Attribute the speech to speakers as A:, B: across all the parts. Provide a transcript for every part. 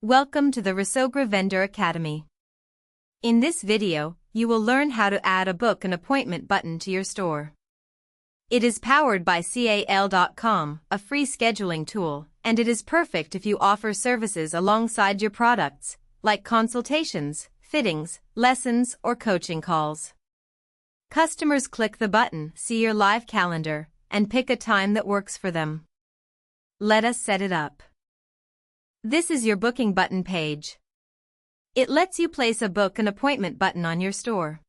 A: Welcome to the Resogra Vendor Academy. In this video, you will learn how to add a book an appointment button to your store. It is powered by consultations, a free scheduling tool, and it is perfect if you offer services alongside your products, like consultations, fittings, lessons, or coaching calls. Customers click the button, see your live calendar, and pick a time that works for them. Let us set it up. This is your booking button page. It lets you place a book an appointment button on your store.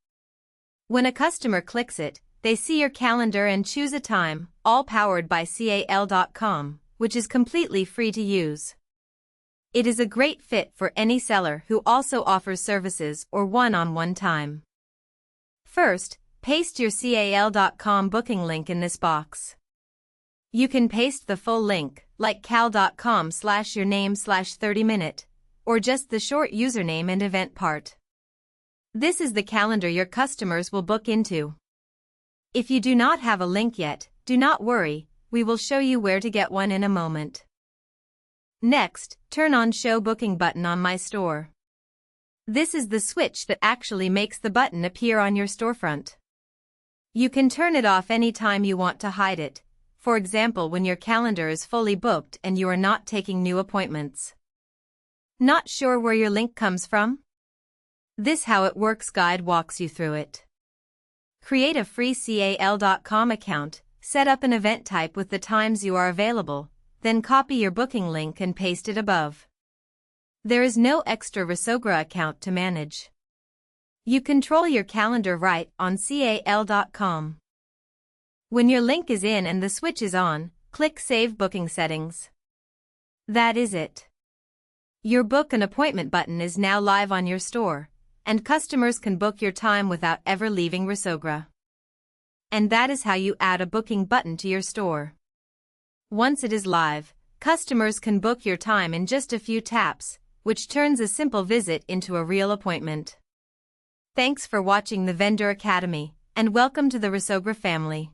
A: When a customer clicks it, they see your calendar and choose a time, all powered by consultations, which is completely free to use. It is a great fit for any seller who also offers services or one-on-one time. First, paste your consultations booking link in this box. You can paste the full link, like cal.com/yourname/30minute, or just the short username and event part. This is the calendar your customers will book into. If you do not have a link yet, do not worry, we will show you where to get one in a moment. Next, turn on Show Booking button on My Store. This is the switch that actually makes the button appear on your storefront. You can turn it off anytime you want to hide it, for example when your calendar is fully booked and you are not taking new appointments. Not sure where your link comes from? This How It Works guide walks you through it. Create a free consultations account, set up an event type with the times you are available, then copy your booking link and paste it above. There is no extra Resogra account to manage. You control your calendar right on consultations. When your link is in and the switch is on, click Save Booking Settings. That is it. Your Book an Appointment button is now live on your store, and customers can book your time without ever leaving Resogra. And that is how you add a booking button to your store. Once it is live, customers can book your time in just a few taps, which turns a simple visit into a real appointment. Thanks for watching the Vendor Academy, and welcome to the Resogra family.